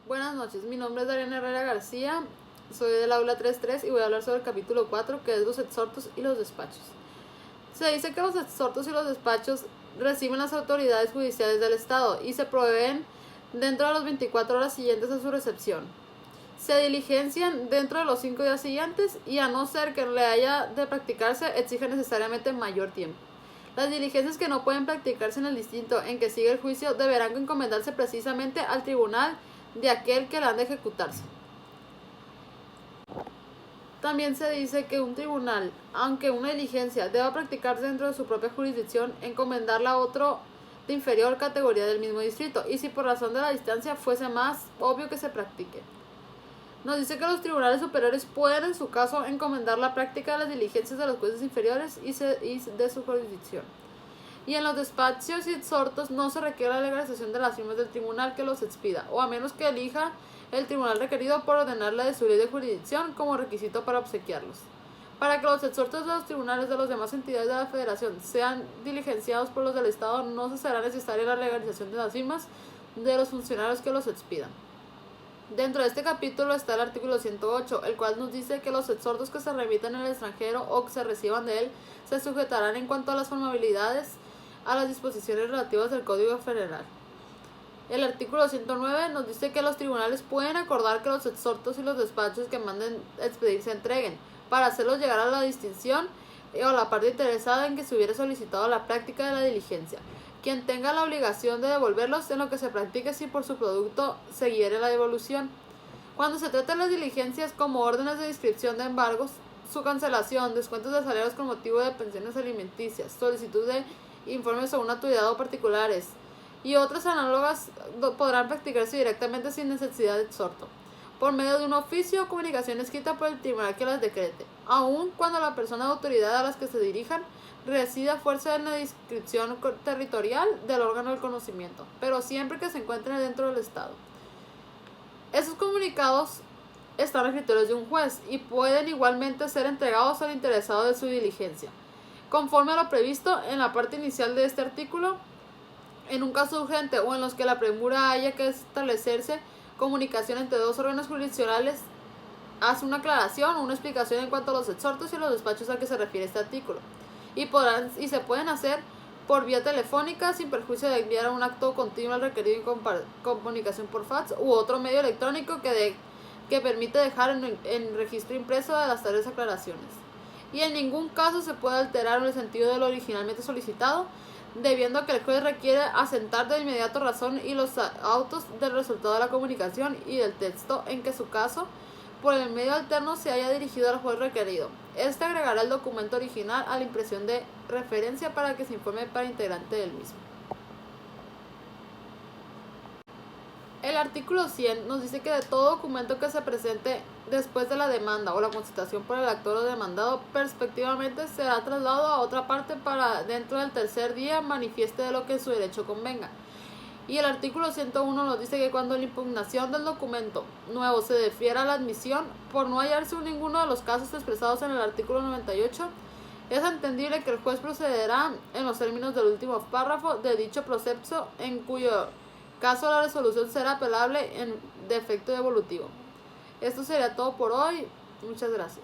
Buenas noches, mi nombre es Dariana Herrera García, soy del aula 3.3 y voy a hablar sobre el capítulo 4, que es los exhortos y los despachos. Se dice que los exhortos y los despachos reciben las autoridades judiciales del Estado y se proveen dentro de las 24 horas siguientes a su recepción. Se diligencian dentro de los 5 días siguientes y, a no ser que le haya de practicarse, exigen necesariamente mayor tiempo. Las diligencias que no pueden practicarse en el distrito en que sigue el juicio deberán encomendarse precisamente al tribunal de aquel que la han de ejecutarse. También se dice que un tribunal, aunque una diligencia deba practicarse dentro de su propia jurisdicción, encomendarla a otro de inferior categoría del mismo distrito, y si por razón de la distancia fuese más obvio que se practique. Nos dice que los tribunales superiores pueden, en su caso, encomendar la práctica de las diligencias de los jueces inferiores y de su jurisdicción. Y en los despachos y exhortos no se requiere la legalización de las firmas del tribunal que los expida, o a menos que elija el tribunal requerido por ordenarle de su ley de jurisdicción como requisito para obsequiarlos. Para que los exhortos de los tribunales de las demás entidades de la Federación sean diligenciados por los del Estado, no se será necesaria la legalización de las firmas de los funcionarios que los expidan. Dentro de este capítulo está el artículo 108, el cual nos dice que los exhortos que se remitan en el extranjero o que se reciban de él se sujetarán en cuanto a las formalidades a las disposiciones relativas del Código Federal. El artículo 109 nos dice que los tribunales pueden acordar que los exhortos y los despachos que manden expedir se entreguen, para hacerlos llegar a la distinción o a la parte interesada en que se hubiera solicitado la práctica de la diligencia, quien tenga la obligación de devolverlos en lo que se practique si por su producto se hiere la devolución. Cuando se trata de las diligencias como órdenes de inscripción de embargos, su cancelación, descuentos de salarios con motivo de pensiones alimenticias, solicitud de informes sobre una autoridad o particulares y otras análogas, podrán practicarse directamente sin necesidad de exhorto, por medio de un oficio o comunicación escrita por el tribunal que las decrete, aun cuando la persona de autoridad a las que se dirijan resida a fuerza en la descripción territorial del órgano del conocimiento, pero siempre que se encuentren dentro del Estado. Esos comunicados están a criterios de un juez y pueden igualmente ser entregados al interesado de su diligencia, conforme a lo previsto en la parte inicial de este artículo. En un caso urgente o en los que la premura haya que establecerse comunicación entre dos órganos jurisdiccionales, hace una aclaración o una explicación en cuanto a los exhortos y los despachos a que se refiere este artículo, y se pueden hacer por vía telefónica sin perjuicio de enviar un acto continuo al requerido en comunicación por fax u otro medio electrónico que permite dejar en registro impreso de las tales aclaraciones. Y en ningún caso se puede alterar el sentido de lo originalmente solicitado, debiendo que el juez requiere asentar de inmediato razón y los autos del resultado de la comunicación y del texto en que su caso, por el medio alterno, se haya dirigido al juez requerido. Este agregará el documento original a la impresión de referencia para que se informe para integrante del mismo. El artículo 100 nos dice que de todo documento que se presente después de la demanda o la constitución por el actor o demandado, respectivamente, será trasladado a otra parte para dentro del tercer día manifieste de lo que su derecho convenga. Y el artículo 101 nos dice que cuando la impugnación del documento nuevo se defiera a la admisión, por no hallarse ninguno de los casos expresados en el artículo 98, es entendible que el juez procederá en los términos del último párrafo de dicho proceso, en cuyo caso la resolución será apelable en defecto devolutivo. Esto sería todo por hoy. Muchas gracias.